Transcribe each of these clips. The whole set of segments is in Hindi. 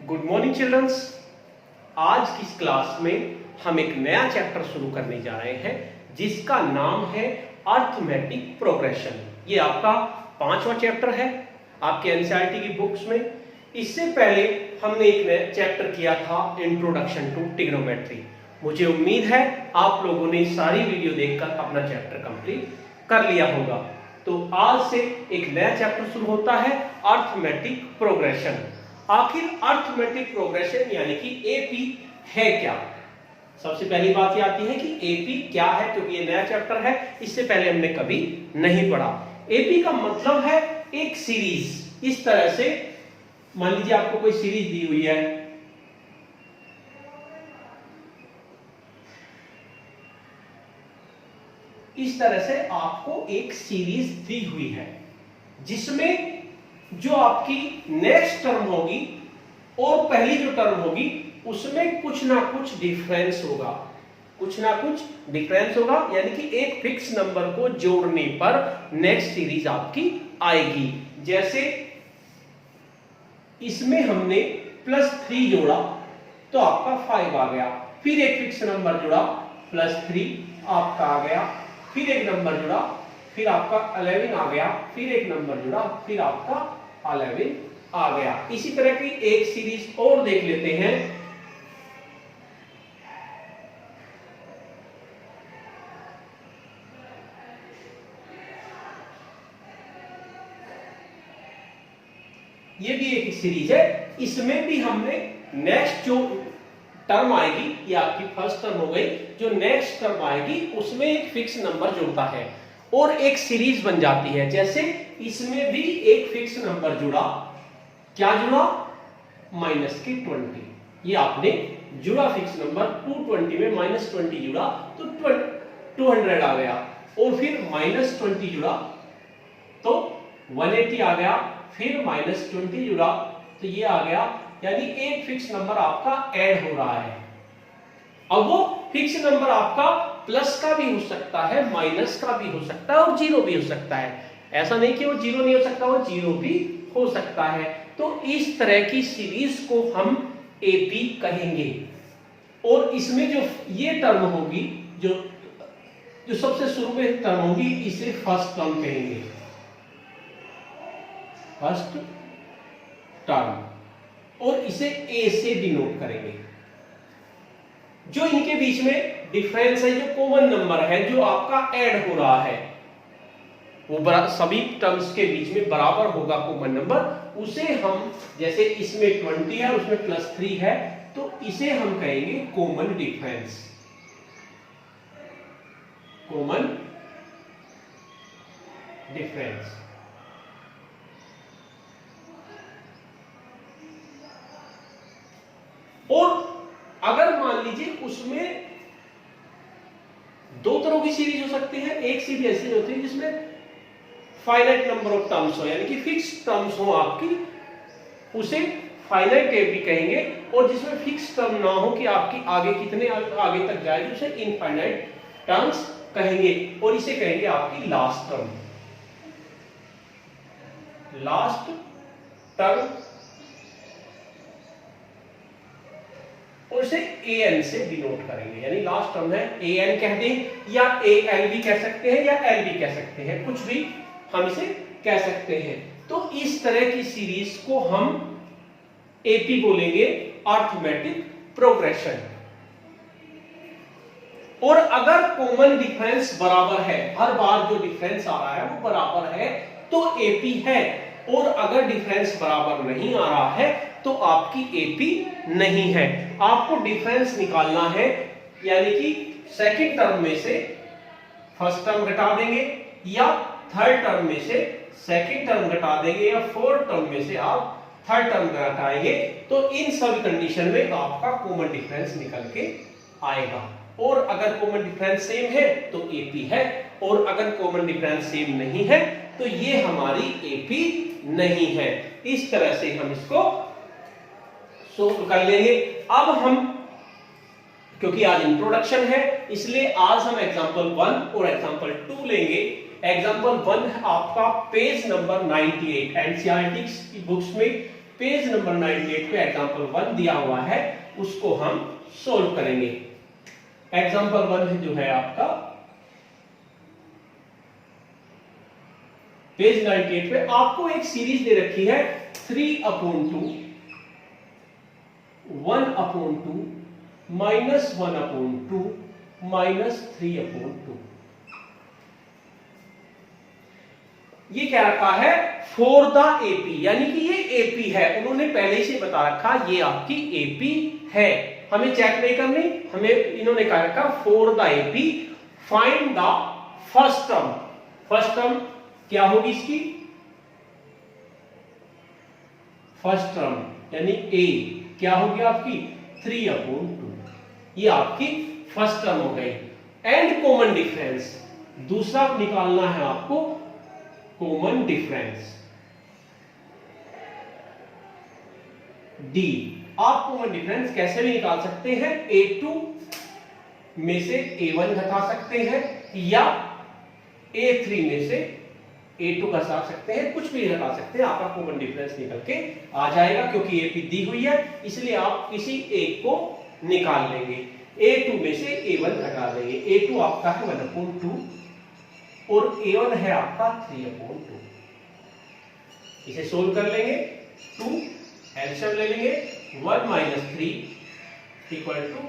Good morning children's. आज की इस क्लास में हम एक नया चैप्टर शुरू करने जा रहे हैं जिसका नाम है अर्थमेटिक प्रोग्रेशन। ये आपका 5वां चैप्टर है आपके एनसीईआरटी की बुक्स में। इससे पहले हमने एक नया चैप्टर किया था इंट्रोडक्शन टू ट्रिग्नोमेट्री। मुझे उम्मीद है आप लोगों ने सारी वीडियो देखकर अपना चैप्टर कंप्लीट कर लिया होगा। तो आज से एक नया चैप्टर शुरू होता है अर्थमेटिक प्रोग्रेशन। आखिर अर्थमेटिक प्रोग्रेशन यानी कि एपी है क्या? सबसे पहली बात ये आती है कि एपी क्या है, क्योंकि ये नया चैप्टर है, इससे पहले हमने कभी नहीं पढ़ा। एपी का मतलब है एक सीरीज। इस तरह से मान लीजिए आपको कोई सीरीज दी हुई है, इस तरह से आपको एक सीरीज दी हुई है जिसमें जो आपकी नेक्स्ट टर्म होगी और पहली जो टर्म होगी उसमें कुछ ना कुछ डिफरेंस होगा, कुछ ना कुछ डिफरेंस होगा। यानी कि एक फिक्स नंबर को जोड़ने पर नेक्स्ट सीरीज आपकी आएगी। जैसे इसमें हमने +3 जोड़ा तो आपका 5 आ गया, फिर एक फिक्स नंबर जुड़ा +3 आपका आ गया, फिर एक नंबर जुड़ा, फिर आपका 11 आ गया, फिर एक नंबर जुड़ा, फिर आपका 11 आ गया। इसी तरह की एक सीरीज और देख लेते हैं। ये भी एक सीरीज है, इसमें भी हमने नेक्स्ट जो टर्म आएगी, ये आपकी फर्स्ट टर्म हो गई, जो नेक्स्ट टर्म आएगी उसमें एक फिक्स नंबर जुड़ता है और एक सीरीज बन जाती है। जैसे इसमें भी एक फिक्स नंबर जुड़ा, क्या जुड़ा? -20। ये आपने जुड़ा फिक्स नंबर 220 में -20 जुड़ा तो 200 आ गया, और फिर -20 जुड़ा तो 180 आ गया, फिर -20 जुड़ा तो ये आ गया। यानी एक फिक्स नंबर आपका ऐड हो रहा है। अब वो फिक्स नंबर आपका प्लस का भी हो सकता है, माइनस का भी हो सकता है और जीरो भी हो सकता है। ऐसा नहीं कि वो जीरो नहीं हो सकता, वो जीरो भी हो सकता है। तो इस तरह की सीरीज को हम एपी कहेंगे। और इसमें जो ये टर्म होगी, जो सबसे शुरू में टर्म होगी, इसे फर्स्ट टर्म कहेंगे, फर्स्ट टर्म, और इसे ए से डिनोट करेंगे। जो इनके बीच में डिफरेंस है, जो कॉमन नंबर है, जो आपका ऐड हो रहा है, वो सभी टर्म्स के बीच में बराबर होगा कॉमन नंबर, उसे हम, जैसे इसमें 20 है उसमें +3 है, तो इसे हम कहेंगे कॉमन डिफरेंस, कॉमन डिफरेंस। और अगर मान लीजिए उसमें दो तरह की सीरीज हो सकती है। एक सीरीज ऐसी होती है जिसमें फाइनाइट नंबर ऑफ टर्म्स हो, यानी कि फिक्स टर्म्स हो आपकी, उसे फाइनाइट एपी कहेंगे। और जिसमें फिक्स टर्म ना हो कि आपकी आगे कितने आगे तक जाएगी, उसे इनफाइनाइट टर्म्स कहेंगे। और इसे कहेंगे आपकी लास्ट टर्म, लास्ट टर्म, और इसे an से डिनोट करेंगे। यानी लास्ट टर्म है an कह दें, या al भी कह सकते हैं, या l भी कह सकते हैं, कुछ भी हम इसे कह सकते हैं। तो इस तरह की सीरीज को हम एपी बोलेंगे, अर्थमेटिक प्रोग्रेशन। और अगर कॉमन डिफरेंस बराबर है, हर बार जो डिफरेंस आ रहा है वो बराबर है, तो एपी है। और अगर डिफरेंस बराबर नहीं आ रहा है तो आपकी एपी नहीं है। आपको डिफरेंस निकालना है, यानी कि सेकंड टर्म में से फर्स्ट टर्म घटा देंगे, या थर्ड टर्म में से सेकंड टर्म घटा देंगे, या फोर्थ टर्म में से आप थर्ड टर्म घटाएंगे। तो इन सब कंडीशन में आपका कॉमन डिफरेंस निकल के आएगा। और अगर कॉमन डिफरेंस सेम है तो एपी है, और अगर कॉमन डिफरेंस सेम नहीं है तो ये हमारी एपी नहीं है। इस तरह से हम इसको सोल्व कर लेंगे। अब हम, क्योंकि आज इंट्रोडक्शन है, इसलिए आज हम एग्जांपल 1 और एग्जांपल 2 लेंगे। एग्जांपल 1 आपका पेज नंबर 98 एनसीईआरटी की बुक्स में पेज नंबर 98 पे एग्जांपल 1 दिया हुआ है, उसको हम सोल्व करेंगे। एग्जांपल 1 जो है आपका पेज 98 पे आपको एक सीरीज दे रखी है 3/2, 1/2, -1/2, -3/2। ये क्या रखा है? फॉर द एपी, यानी कि ये एपी है। उन्होंने पहले से बता रखा ये आपकी एपी है, हमें चेक नहीं करनी, हमें इन्होंने कहा रखा for the AP find the first term. First term क्या होगी इसकी? फर्स्ट टर्म यानी ए क्या होगी आपकी? 3/2। ये आपकी फर्स्ट टर्म हो गई। एंड कॉमन डिफरेंस, दूसरा निकालना है आपको कॉमन डिफरेंस डी। आप कॉमन डिफरेंस कैसे भी निकाल सकते हैं, A2 में से A1 घटा सकते हैं या A3 में से A2 घटा सकते हैं, कुछ भी घटा सकते हैं, आपका कॉमन डिफरेंस निकल के आ जाएगा। क्योंकि एपी दी हुई है इसलिए आप किसी एक को निकाल लेंगे। A2 में से A1 घटा देंगे। A2 आपका है 1/2 और A1 है आपका 3/2। इसे सोल्व कर लेंगे, 2 एलसीएम ले लेंगे, 1 - 3 equal to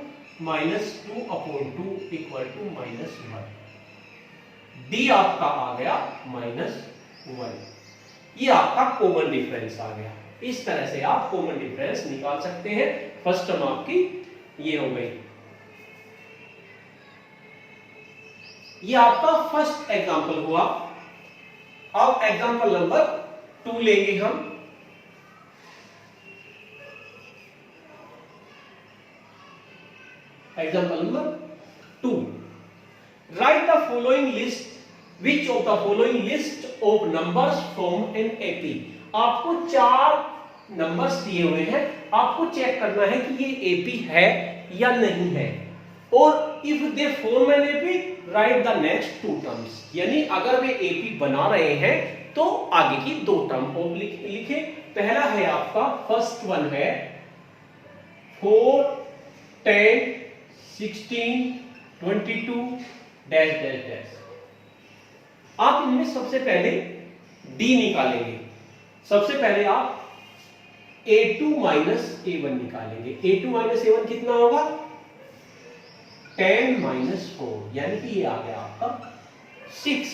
-2/2 equal to -1। D आपका आ गया -1। ये आपका कॉमन डिफरेंस आ गया। इस तरह से आप कॉमन डिफरेंस निकाल सकते हैं। फर्स्ट टर्म आपकी ये हो गई। ये आपका फर्स्ट एग्जांपल हुआ। अब एग्जांपल नंबर 2 लेंगे हम। Example number 2, right the following list, which of the following list of numbers from an AP. आपको 4 नंबर्स दिए हुए हैं, आपको चेक करना है कि ये एपी है या नहीं है। और if they form an AP right the next 2 terms, यानी अगर वे एपी बना रहे हैं तो आगे की 2 टर्म को लिखे। पहला है आपका फर्स्ट वन है 4, 10, 16, 22 डैश डैश डैश। आप इनमें सबसे पहले डी निकालेंगे। सबसे पहले आप A2 - A1 निकालेंगे। A2 - A1 कितना होगा? 10 - 4, यानी कि ये आ गया आपका 6।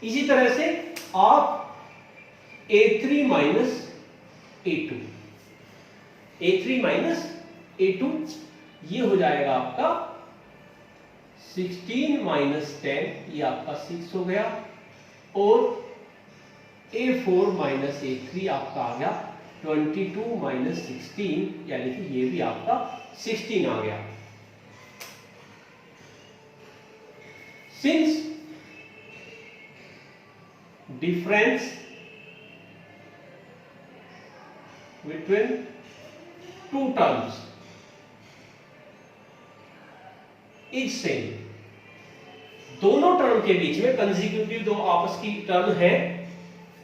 इसी तरह से आप A3 - A2, A3 - A2 ये हो जाएगा आपका 16 - 10, ये आपका 6 हो गया। और A4 - A3 आपका आ गया 22 - 16, यानी कि ये भी आपका 16 आ गया। Since difference between 2 terms is same, दोनों टर्म के बीच में कंसेक्यूटिव दो आपस की टर्म है,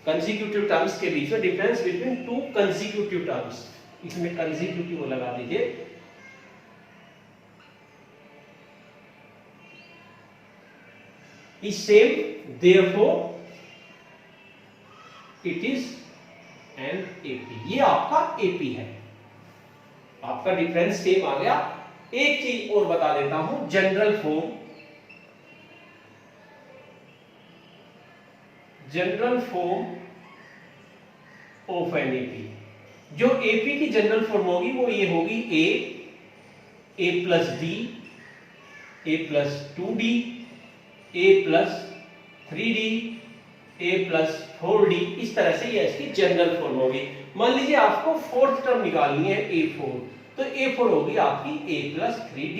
कंसेक्यूटिव टर्म्स के बीच में डिफरेंस बिटवीन 2 कंसेक्यूटिव टर्म्स, इसमें कंसेक्यूटिव लगा दीजिए। Is same, therefore it is an AP. ये आपका एपी है, आपका डिफरेंस सेम आ गया। एक चीज और बता देता हूं, general form of an AP. जो एपी की जनरल फॉर्म होगी वो ये होगी a + d, a + 2d, a + 3d, a + 4d। इस तरह से ये इसकी जनरल फॉर्म होगी। मान लीजिए आपको फोर्थ टर्म निकालनी है A4, तो A4 होगी आपकी a + 3d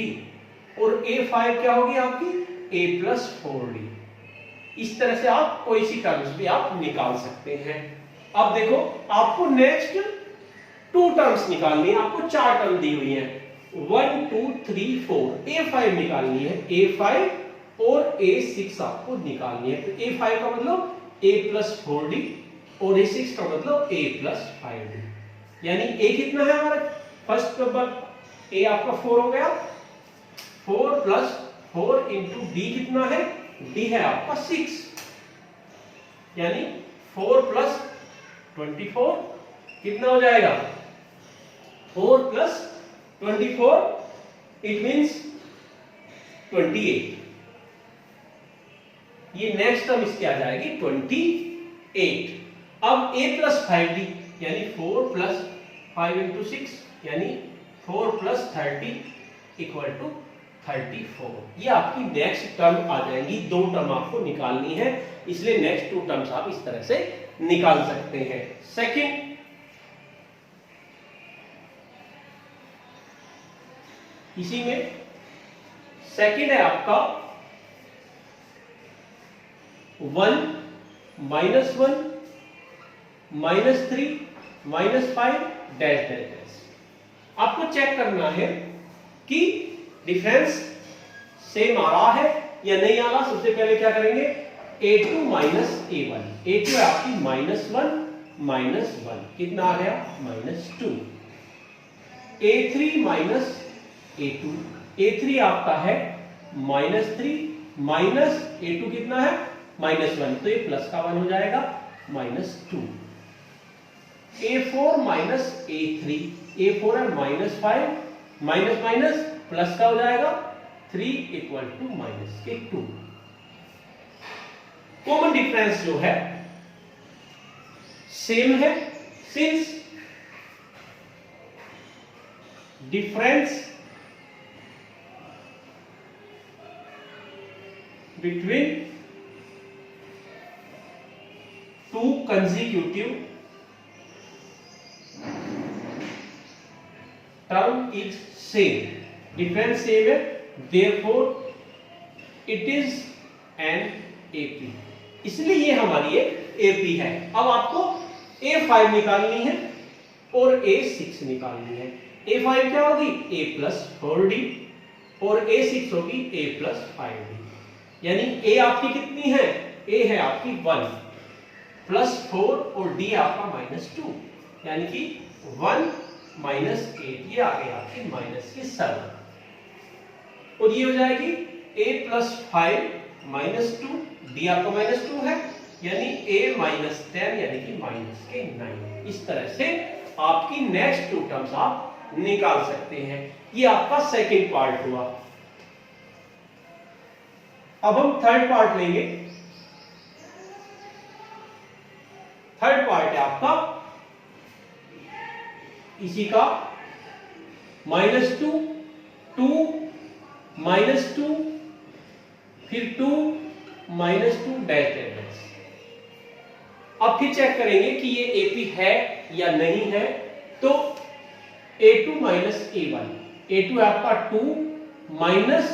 और A5 क्या होगी आपकी a + 4d। इस तरह से आप कोई सी टर्म्स भी आप निकाल सकते हैं। अब देखो आपको नेक्स्ट 2 टर्म्स निकालनी है, आपको 4 टर्म दी हुई है 1 2 3 4। A5 निकालनी है, A5 और A6 आपको निकालनी है। तो A5 का मतलब a + 4d और A6 का मतलब a + 5d। यानी ए कितना है हमारा फर्स्ट नंबर, ए आपका 4 हो गया, 4 प्लस 4 इंटू डी कितना है, डी है आपका 6, यानी 4 प्लस 24 कितना हो जाएगा, 4 प्लस 24 इट मीन्स 28। ये नेक्स्ट टर्म इसकी आ जाएगी 28। अब a प्लस 5d यानी 4 प्लस 5 इंटू 6 यानी 4 प्लस 30 इक्वल टू 34। ये आपकी नेक्स्ट टर्म आ जाएंगी, दो टर्म आपको निकालनी है, इसलिए नेक्स्ट टू टर्म्स आप इस तरह से निकाल सकते हैं। सेकंड, इसी में सेकंड है आपका 1 minus 1 minus 3 minus 5 dash dash dash. आपको चेक करना है कि डिफरेंस सेम आ रहा है या नहीं आ रहा। सबसे पहले क्या करेंगे, a2 माइनस a1, a2 है आपकी -1 माइनस 1 कितना आ गया -2, a3 माइनस a2, a3 आपका है -3 माइनस a2 कितना है -1, तो ये प्लस का 1 हो जाएगा -2, a4 माइनस a3, a4 है -5 माइनस माइनस प्लस का हो जाएगा 3 इक्वल टू -2। कॉमन डिफरेंस जो है सेम है, since difference between two consecutive term is same, difference same है, therefore it is an AP, इसलिए ये हमारी एक AP है। अब आपको A5 निकालनी है और A6 निकालनी है। A5 क्या होगी, A प्लस 4D और A6 होगी A प्लस 5D, यानी A आपकी कितनी है, A है आपकी 1 प्लस 4 और D आपका -2, यानी कि 1 माइनस 8, ये आ गई आपकी -7, और ये हो जाएगी A प्लस 5 -2, D आपका -2 है, यानी A -10 यानी कि -9। इस तरह से आपकी नेक्स्ट टू टर्म्स आप निकाल सकते हैं। ये आपका सेकंड पार्ट हुआ। अब हम थर्ड पार्ट लेंगे। थर्ड पार्ट है आपका इसी का -2 2 -2 फिर 2 -2 डैश डैश। अब फिर चेक करेंगे कि ये AP है या नहीं है। तो A2 माइनस A1, A2 है आपका 2 माइनस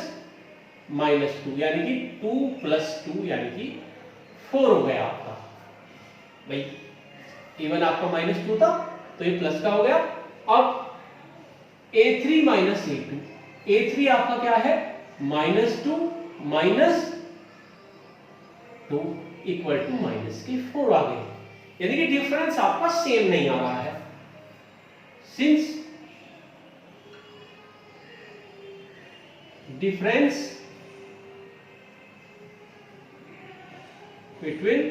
-2 यानी कि 2 प्लस 2 यानी कि 4 हो गया आपका। भाई A1 आपका -2 था तो ये प्लस का हो गया। अब A3 माइनस A2, A3 आपका क्या है -2 माइनस 2 इक्वल टू -4 आ गए, यानी कि डिफरेंस आपका सेम नहीं आ रहा है। Since difference between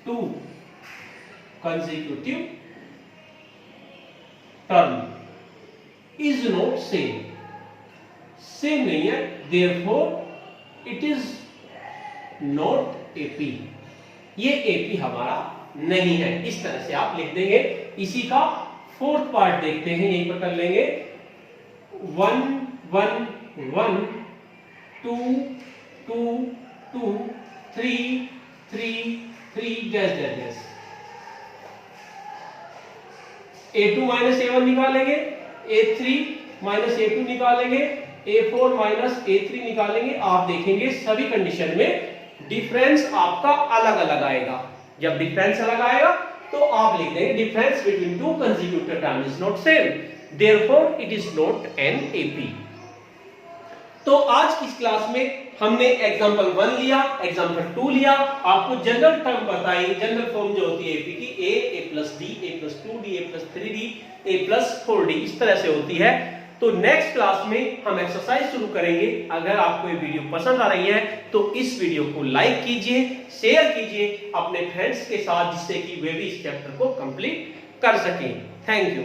two consecutive term is not same नहीं है, therefore it is not AP, ये AP हमारा नहीं है। इस तरह से आप लिख देंगे। इसी का फोर्थ पार्ट देखते हैं, यहीं पर कर लेंगे 1 1 1 2 2 2 3 3 3 dash dash dash. A2 minus A1 निकालेंगे, A3 माइनस A2 निकालेंगे, A4 माइनस A3 निकालेंगे। आप देखेंगे सभी कंडीशन में डिफरेंस आपका अलग अलग आएगा। जब डिफरेंस अलग आएगा तो आप लिख देंगे difference between two consecutive term is not same, therefore it is not an AP। तो आज की क्लास में हमने एग्जांपल 1 लिया, एग्जांपल 2 लिया, आपको जनरल टर्म बताई, जनरल फॉर्म जो होती है एपी की a plus D, a plus 2d, a plus 3d, a plus 4d, इस तरह से होती है। तो नेक्स्ट क्लास में हम एक्सरसाइज शुरू करेंगे। अगर आपको ये वीडियो पसंद आ रही है तो इस वीडियो को लाइक कीजिए, शेयर कीजिए अपने फ्रेंड्स के साथ, जिससे कि वे भी इस चैप्टर को कंप्लीट कर सकें। Thank you.